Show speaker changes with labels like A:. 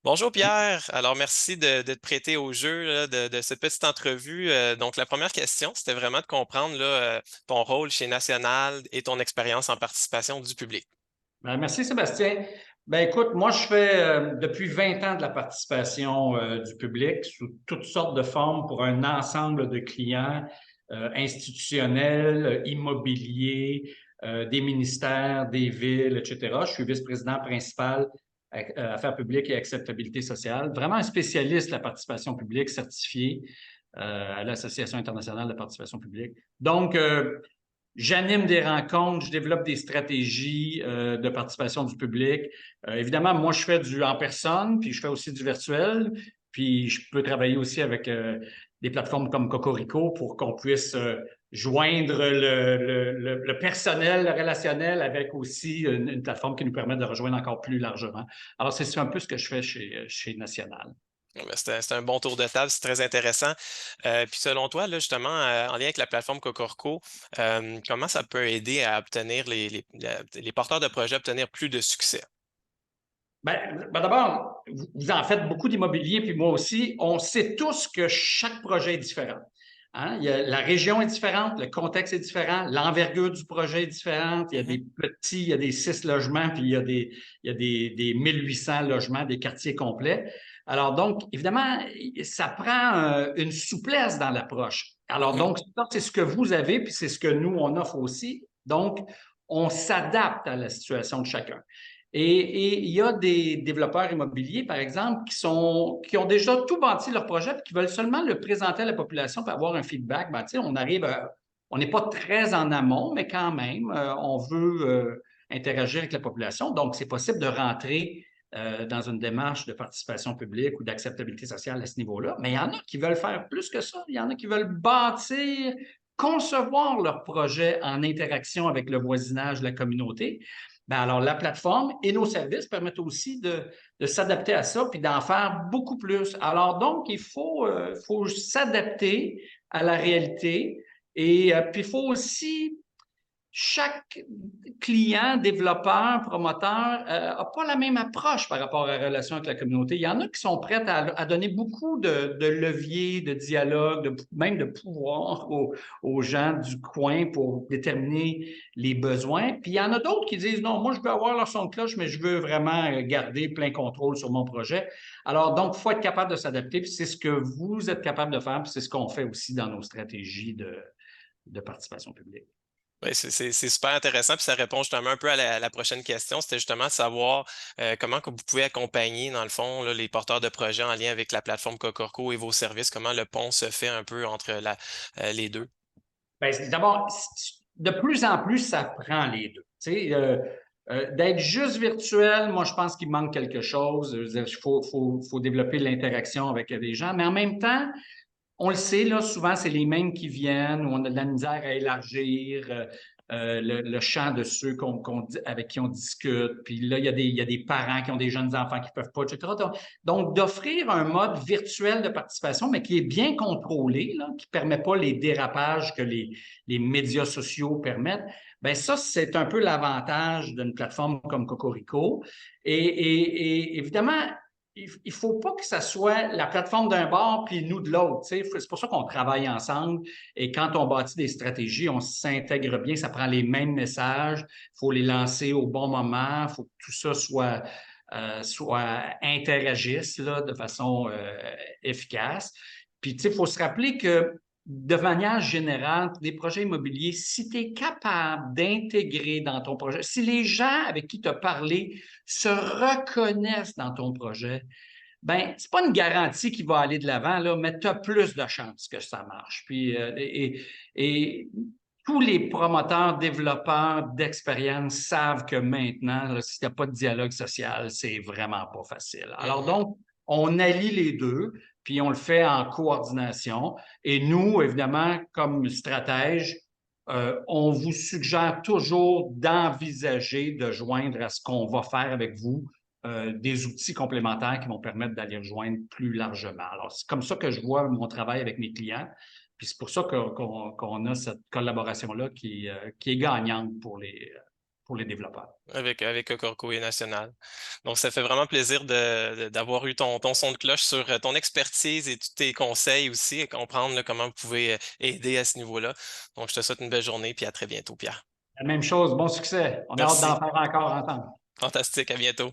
A: Bonjour Pierre, alors merci de te prêter au jeu là, de cette petite entrevue. Donc la première question, c'était vraiment de comprendre là, ton rôle chez National et ton expérience en participation du public.
B: Merci Sébastien. Ben écoute, moi je fais depuis 20 ans de la participation du public sous toutes sortes de formes pour un ensemble de clients institutionnels, immobiliers, des ministères, des villes, etc. Je suis vice-président principal affaires publiques et acceptabilité sociale. Vraiment un spécialiste de la participation publique certifié à l'Association internationale de la participation publique. Donc, j'anime des rencontres, je développe des stratégies de participation du public. Évidemment, moi, je fais du en personne, puis je fais aussi du virtuel, puis je peux travailler aussi avec des plateformes comme Cocorico pour qu'on puisse joindre le personnel, le relationnel avec aussi une plateforme qui nous permet de rejoindre encore plus largement. Alors, c'est un peu ce que je fais chez National.
A: Bon, ben, c'était un bon tour de table, c'est très intéressant. Puis selon toi, là, justement, en lien avec la plateforme Cocorco, comment ça peut aider à obtenir les porteurs de projets à obtenir plus de succès?
B: Ben d'abord, vous en faites beaucoup d'immobilier, puis moi aussi. On sait tous que chaque projet est différent. Hein? La région est différente, le contexte est différent, l'envergure du projet est différente. Il y a des
A: Mhm.
B: petits, il y a des 6 logements, puis il y a des 1800 logements, des quartiers complets. Alors donc, évidemment, ça prend une souplesse dans l'approche. Alors
A: Mhm.
B: donc, ça, c'est ce que vous avez, puis c'est ce que nous, on offre aussi. Donc, on s'adapte à la situation de chacun. Et il y a des développeurs immobiliers, par exemple, qui ont déjà tout bâti leur projet et qui veulent seulement le présenter à la population pour avoir un feedback. Ben, on n'est pas très en amont, mais quand même, on veut interagir avec la population. Donc, c'est possible de rentrer dans une démarche de participation publique ou d'acceptabilité sociale à ce niveau-là. Mais il y en a qui veulent faire plus que ça. Il y en a qui veulent bâtir, concevoir leur projet en interaction avec le voisinage, la communauté. Ben alors, la plateforme et nos services permettent aussi de s'adapter à ça puis d'en faire beaucoup plus. Alors, donc, faut s'adapter à la réalité et puis il faut aussi chaque client, développeur, promoteur n'a pas la même approche par rapport à la relation avec la communauté. Il y en a qui sont prêts à donner beaucoup de leviers, de dialogue, même de pouvoir aux gens du coin pour déterminer les besoins. Puis il y en a d'autres qui disent, non, moi, je veux avoir leur son de cloche, mais je veux vraiment garder plein contrôle sur mon projet. Alors, donc, il faut être capable de s'adapter. Puis c'est ce que vous êtes capable de faire. Puis c'est ce qu'on fait aussi dans nos stratégies de participation publique.
A: Oui, c'est super intéressant, puis ça répond justement un peu à la prochaine question. C'était justement de savoir comment que vous pouvez accompagner, dans le fond, là, les porteurs de projets en lien avec la plateforme Cocorco et vos services, comment le pont se fait un peu entre les deux.
B: Ben, d'abord, de plus en plus, ça prend les deux. D'être juste virtuel, moi, je pense qu'il manque quelque chose. Il faut développer l'interaction avec des gens, mais en même temps, on le sait, là, souvent, c'est les mêmes qui viennent, où on a de la misère à élargir le champ de ceux avec qui on discute. Puis là, il y a des parents qui ont des jeunes enfants qui ne peuvent pas, etc. Donc, d'offrir un mode virtuel de participation, mais qui est bien contrôlé, là, qui ne permet pas les dérapages que les médias sociaux permettent, ben ça, c'est un peu l'avantage d'une plateforme comme Cocorico. Et évidemment, il ne faut pas que ça soit la plateforme d'un bord puis nous de l'autre. C'est pour ça qu'on travaille ensemble et quand on bâtit des stratégies, on s'intègre bien, ça prend les mêmes messages, il faut les lancer au bon moment, il faut que tout ça soit interagisse là, de façon efficace. Puis, il faut se rappeler que de manière générale, pour des projets immobiliers, si tu es capable d'intégrer dans ton projet, si les gens avec qui tu as parlé se reconnaissent dans ton projet, ben c'est pas une garantie qu'il va aller de l'avant, là, mais tu as plus de chances que ça marche. Puis, et tous les promoteurs, développeurs d'expérience savent que maintenant, là, s'il n'y a pas de dialogue social, c'est vraiment pas facile. Alors
A: Mhm.
B: donc, on allie les deux, puis on le fait en coordination. Et nous, évidemment, comme stratège, on vous suggère toujours d'envisager de joindre à ce qu'on va faire avec vous des outils complémentaires qui vont permettre d'aller rejoindre plus largement. Alors, c'est comme ça que je vois mon travail avec mes clients. Puis c'est pour ça qu'on a cette collaboration-là qui est gagnante pour les développeurs.
A: avec Cocorco et National. Donc, ça fait vraiment plaisir d'avoir eu ton son de cloche sur ton expertise et tous tes conseils aussi, et comprendre là, comment vous pouvez aider à ce niveau-là. Donc, je te souhaite une belle journée, puis à très bientôt, Pierre.
B: La même chose, bon succès. On a hâte d'en
A: Merci.
B: faire encore ensemble.
A: Fantastique. À bientôt.